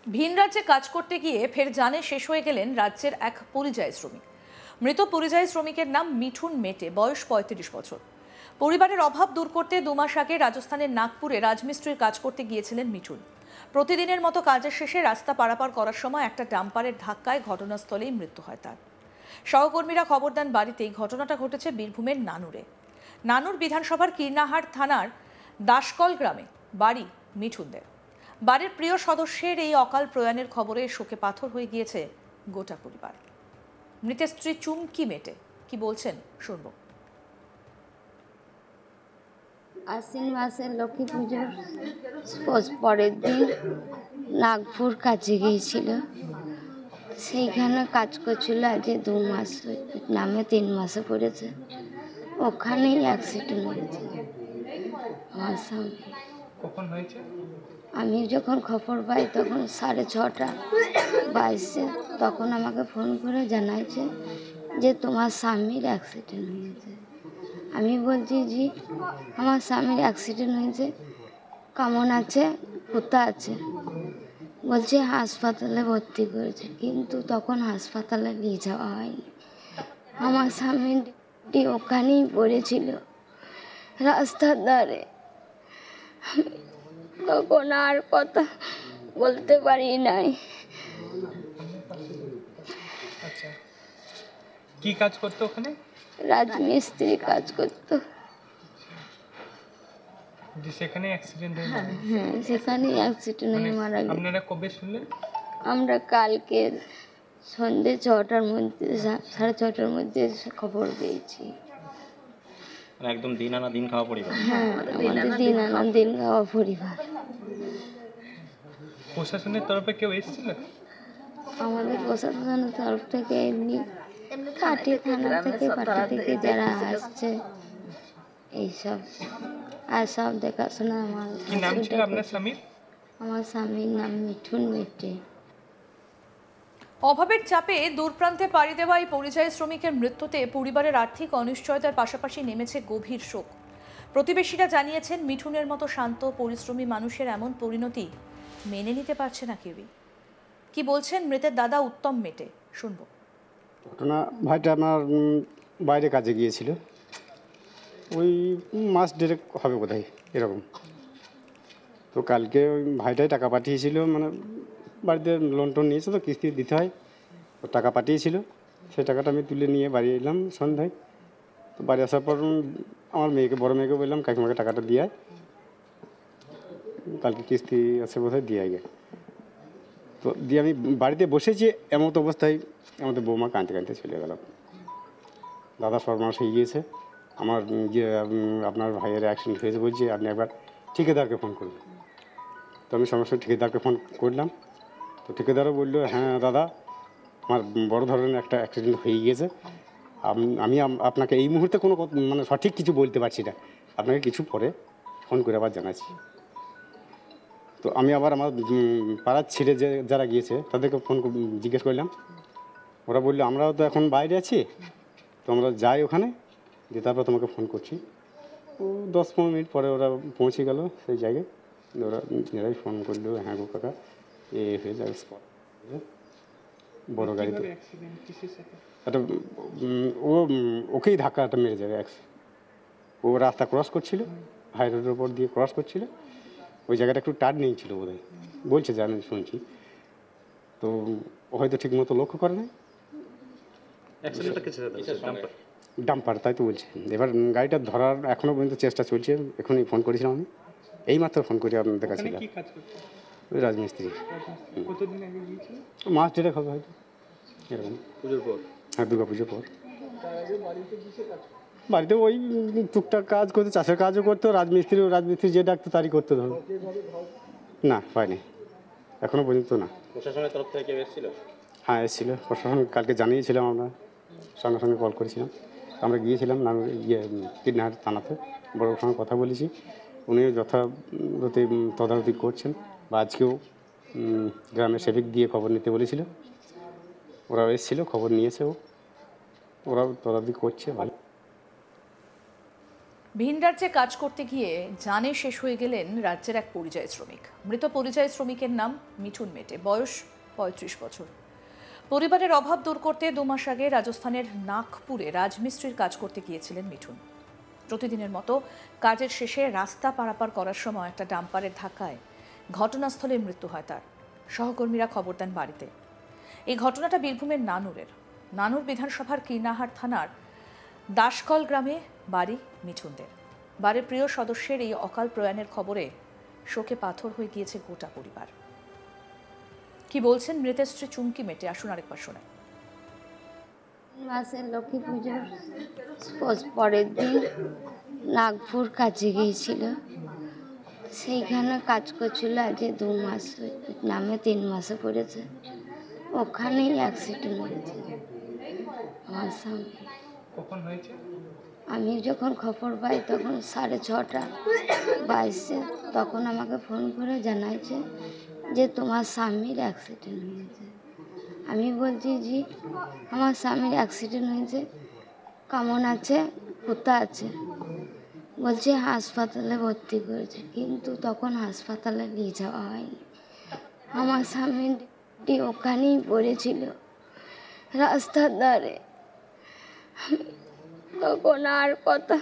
ভিন রাজ্যে কাজ করতে গিয়ে ফের জানে শেষ হয়ে গেলেন রাজ্যের এক পরিযায়ী শ্রমিক। মৃত পরিযায়ী শ্রমিকের নাম মিঠুন মেটে, বয়স ৩৫ বছর। পরিবারের অভাব দূর করতে ২ মাস আগে রাজস্থানের নাগপুরে রাজমিস্ত্রির কাজ করতে গিয়েছিলেন মিঠুন। প্রতিদিনের মতো কাজের শেষে রাস্তা পারাপার করার সময় একটা ডাম্পারের ধাক্কায় ঘটনাস্থলেই মৃত্যু হয় তার। সহকর্মীরা খবর দেন বাড়িতেই। ঘটনাটা ঘটেছে বীরভূমের নানুরে। নানুর বিধানসভার কীর্ণাহার থানার দাসকল গ্রামে বাড়ি মিঠুনদের। বাড়ির প্রিয় সদস্যের এই অকাল প্রয়াণের খবরে শোকে পাথর হয়ে গিয়েছে গোটা পরিবার। মৃতের স্ত্রী চুমকি মেটে কি বলছেন শুনব। আশ্বিন মাসের লক্ষ্মী পুজোর পরের দিন নাগপুর কাজে গিয়েছিল। সেইখানে কাজ করছিল আজ 2 মাস, নামে 3 মাসে পড়েছে। ওখানেই অ্যাক্সিডেন্ট হয়েছে আমার স্বামী। কখন হয়েছে? আমি যখন খবর পাই তখন 6:30 বাজছে। তখন আমাকে ফোন করে জানাইছে যে তোমার স্বামীর অ্যাক্সিডেন্ট হয়েছে। আমি বলছি জি আমার স্বামীর অ্যাক্সিডেন্ট হয়েছে, কেমন আছে, কোথা আছে? বলছে হাসপাতালে ভর্তি করেছে, কিন্তু তখন হাসপাতালে নিয়ে যাওয়া হয়নি। আমার স্বামীটি ওখানেই পড়েছিল রাস্তার ধারে। তখন আর কথা বলতে পারি নাই। আচ্ছা, কি কাজ করতো ওখানে? রাজমিস্ত্রি কাজ করতো। যে সেখানে অ্যাক্সিডেন্ট হয়ে গেল? হ্যাঁ, সেখানেই অ্যাক্সিডেন্ট হয়ে মারা গেছে। আপনারা কবে শুনলেন? আমরা কালকে সন্ধ্যে 6টার মধ্যে, 6:30টার মধ্যে খবর পেয়েছি। একদম দিন আনা দিন খাওয়া পরিবার। হ্যাঁ, আমাদের দিন আনা দিন খাওয়া পরিবার। প্রশাসনের তরফে কেউ এসেছিল? আমাদের প্রশাসনের তরফ থেকে এমনি পার্টি থানা থেকে, পার্টি থেকে যারা আসছে এইসব আর সব দেখাশোনা। কি নাম ছিল আপনার স্বামীর? আমার স্বামীর নাম মিঠুন মেটে। অভাবের চাপে দূরপ্রান্তে পাড়ি দেওয়া এই পরিযায়ী শ্রমিকের মৃত্যুতে পরিবারের আর্থিক অনিশ্চয়তার পাশাপাশি নেমেছে গভীর শোক। প্রতিবেশীরা জানিয়েছেন মিঠুনের মতো শান্ত পরিশ্রমী মানুষের এমন পরিণতি মেনে নিতে পারছে না কেউই। কি বলছেন মৃতের দাদা উত্তম মেটে শুনবো। ঘটনা, ভাইটা আমার বাইরে কাজে গিয়েছিল, ওই মাস 1.5 হবে বোধহয় এরকম। তো কালকে ওই ভাইটাই টাকা পাঠিয়েছিল, মানে বাড়িতে লোন টোন নিয়েছে তো কিস্তি দিতে হয়, তো টাকা পাঠিয়েছিল। সেই টাকাটা আমি তুলে নিয়ে বাড়ি এলাম সন্ধ্যায়। তো বাড়ি আসার পর আমার মেয়েকে, বড় মেয়েকে বললাম কাকিমাকে টাকাটা দিয়ে আয়, কালকে কিস্তি আছে বোধহয় দিয়ে আয়। তো দিয়ে আমি বাড়িতে বসেছি, এমত অবস্থায় আমাদের বৌমা কাঁদতে কাঁদতে চলে গেল। দাদা সর্বনাশ হয়ে গিয়েছে, আমার যে আপনার ভাইয়ের অ্যাক্সিডেন্ট হয়েছে বলছে আপনি একবার ঠিকাদারকে ফোন করবেন। তো আমি সঙ্গে সঙ্গে ঠিকাদারকে ফোন করলাম। তো ঠিকাদারও বললো হ্যাঁ দাদা, আমার বড় ধরনের একটা অ্যাক্সিডেন্ট হয়ে গিয়েছে, আমি আপনাকে এই মুহূর্তে কোনো মানে সঠিক কিছু বলতে পারছি না, আপনাকে কিছু পরে ফোন করে আবার জানাচ্ছি। তো আমি আবার আমার পাড়ার ছেলে যারা গিয়েছে তাদেরকে ফোন জিজ্ঞেস করলাম। ওরা বললো আমরাও তো এখন বাইরে আছি, তো আমরা যাই ওখানে, দিয়ে তারপর তোমাকে ফোন করছি। ও 10-15 মিনিট পরে ওরা পৌঁছে গেল সেই জায়গায়। ওরা নিজেরাই ফোন করলো, হ্যাঁ গো কাকা এ হয়ে যাবে স্পট, বড় গাড়িতে একটা ও ওকেই ধাক্কাটা মেরে যাবে। ও রাস্তা ক্রস করছিল, হাই রোডের ওপর দিয়ে ক্রস করছিল, ওই জায়গাটা একটু টার্নিং ছিল বোধ হয়, বলছে যে আমি শুনছি। তো ও হয়তো ঠিক মতো লক্ষ্য করে নাই, ডাম্পার, তাই তো বলছে। এবার গাড়িটা ধরার এখনও পর্যন্ত চেষ্টা চলছে। এখনই ফোন করেছিলাম আমি, এইমাত্র ফোন করি আপনাদের কাছে। ওই রাজমিস্ত্রি। মাস 1.5 হবে হয়তো এরকম, পুজোর পর। হ্যাঁ, দুর্গা পুজোর পর। বাড়িতে ওই টুকটাক কাজ করতে, চাষের কাজও করতো, রাজমিস্ত্রি যে ডাকতো তারই করতে ধরো। না হয়নি এখনো পর্যন্ত না। প্রশাসনের তরফ থেকে কেউ এসেছিল? হ্যাঁ এসেছিলো প্রশাসন, কালকে জানিয়েছিলাম আমরা, সঙ্গে সঙ্গে কল করেছিলাম। আমরা গিয়েছিলাম কীর্ণাহার থানাতে, বড়োর সঙ্গে কথা বলেছি, উনিও যথারীতি তদারকি করছেন। বা আজকেও গ্রামের সেবিক দিয়ে খবর নিতে বলেছিল, ওরাও এসেছিলো, খবর নিয়েছে, ওরাও তদারকি করছে ভালো। ভিন রাজ্যে কাজ করতে গিয়ে জানে শেষ হয়ে গেলেন রাজ্যের এক পরিযায়ী শ্রমিক। মৃত পরিযায়ী শ্রমিকের নাম মিঠুন মেটে, বয়স ৩৫ বছর। পরিবারের অভাব দূর করতে ২ মাস আগে রাজস্থানের নাগপুরে রাজমিস্ত্রির কাজ করতে গিয়েছিলেন মিঠুন। প্রতিদিনের মতো কাজের শেষে রাস্তা পারাপার করার সময় একটা ডাম্পারের ধাক্কায় ঘটনাস্থলে মৃত্যু হয় তার। সহকর্মীরা খবর দেন বাড়িতে। এই ঘটনাটা বীরভূমের নানুর বিধানসভার কীর্ণাহার থানার দাসকল গ্রামে বাড়ি মিঠুনদের। বাড়ির প্রিয় সদস্যের এই অকাল প্রয়াণের খবরে শোকে পাথর হয়ে গিয়েছে গোটা পরিবার। কি বলছেন মৃতের স্ত্রী চুমকি মেটে, আসুন আরেকবার শোনাই। মাসে লক্ষ্মী পুজোর পরের দিন নাগপুর কাজে গিয়েছিল, সেইখানে কাজ করছিল। আজ 2 মাস নামে 3 মাসে পড়েছে, ওখানেই অ্যাক্সিডেন্ট হয়েছে আমার স্বামী। কখন হয়েছে? আমি যখন খবর পাই তখন 6:30 বাজছে, তখন আমাকে ফোন করে জানাইছে যে তোমার স্বামীর অ্যাক্সিডেন্ট হয়েছে। আমি বলছি জি আমার স্বামীর অ্যাক্সিডেন্ট হয়েছে, কেমন আছে, কোথায় আছে? বলছে হাসপাতালে ভর্তি করেছে, কিন্তু তখন হাসপাতালে নিয়ে যাওয়া হয়নি। আমার স্বামীটি ওখানেই পড়েছিল রাস্তার ধারে। তখন আর কথা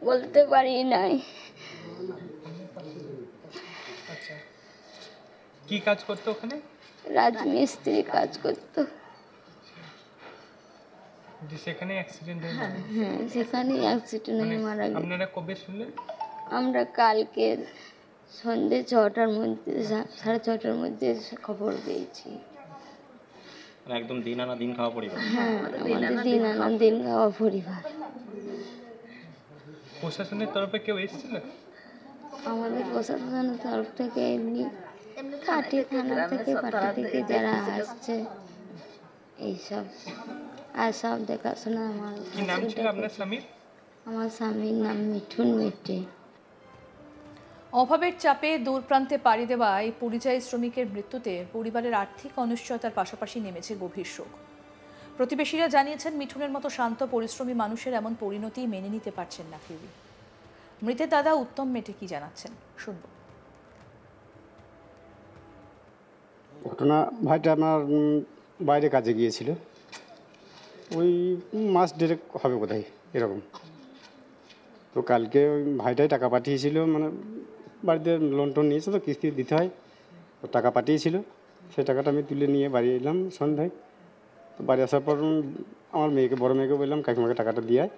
বলতে পারি নাই। আচ্ছা, কি কাজ করতে ওখানে? রাজমিস্ত্রি কাজ করতো। যে সেখানে অ্যাক্সিডেন্ট হয়ে গেল? হ্যাঁ, সেখানেই অ্যাক্সিডেন্ট হয়ে মারা গেল। আপনারা কবে শুনলেন? আমরা কালকে সন্ধ্যে 6টার মধ্যে 6:30টার মধ্যে খবর পেয়েছি। মানে একদম দিন আনা দিন খাওয়া পরিবার। হ্যাঁ, আমাদের দিন আনা দিন খাওয়া পরিবার। প্রশাসনের তরফে কেউ এসেছিল? আমাদের প্রশাসনের তরফ থেকে এমনি পার্টি থানা থেকে পার্টি থেকে যারা আসছে এইসব আর সব দেখাশোনা আমার। কি নাম ছিল আপনার স্বামীর? আমার স্বামীর নাম মিঠুন মেটে। অভাবের চাপে দূর প্রান্তে পাড়ি দেওয়া এই পরিযায়ী শ্রমিকের মৃত্যুতে পরিবারের আর্থিক অনিশ্চয়তার পাশাপাশি নেমেছে গভীর শোক। প্রতিবেশীরা জানিয়েছেন মিঠুনের মতো শান্ত পরিশ্রমী মানুষের এমন পরিণতি মেনে নিতে পারছেন না কেউই। মৃতের দাদা উত্তম মেটে কি জানাচ্ছেন শুনব। ঘটনা ভাইটা আমার বাইরে কাজে গিয়েছিল, ওই মাস 1.5 হবে বোধহয় এরকম। তো কালকে ওই ভাইটাই টাকা পাঠিয়েছিল, মানে বাড়িতে লোন টোন নিয়েছে তো কিস্তি দিতে হয়, তো টাকা পাঠিয়েছিল। সেই টাকাটা আমি তুলে নিয়ে বাড়ি এলাম সন্ধ্যায়। তো বাড়ি আসার পর আমার বড় মেয়েকে বললাম কাকিমাকে টাকাটা দিয়ে আয়,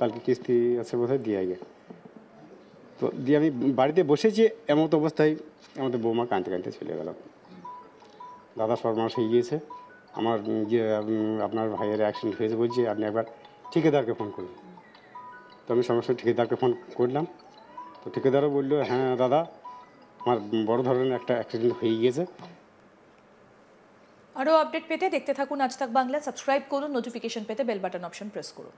কালকে কিস্তি আছে বোধহয় দিয়ে আয়। তো দিয়ে আমি বাড়িতে বসেছি, এমত অবস্থায় আমাদের বৌমা কাঁদতে কাঁদতে চলে গেল। দাদা সর্বনাশ হয়ে গিয়েছে, আমার যে আপনার ভাইয়ের অ্যাক্সিডেন্ট হয়েছে বলছে আপনি একবার ঠিকাদারকে ফোন করুন। তো আমি সঙ্গে সঙ্গে ঠিকাদারকে ফোন করলাম। তো ঠিকাদারও বললো হ্যাঁ দাদা আমার বড় ধরনের একটা অ্যাক্সিডেন্ট হয়ে গিয়েছে। আরও আপডেট পেতে দেখতে থাকুন আজ তাক বাংলা। সাবস্ক্রাইব করুন, নোটিফিকেশন পেতে বেল বাটন অপশন প্রেস করুন।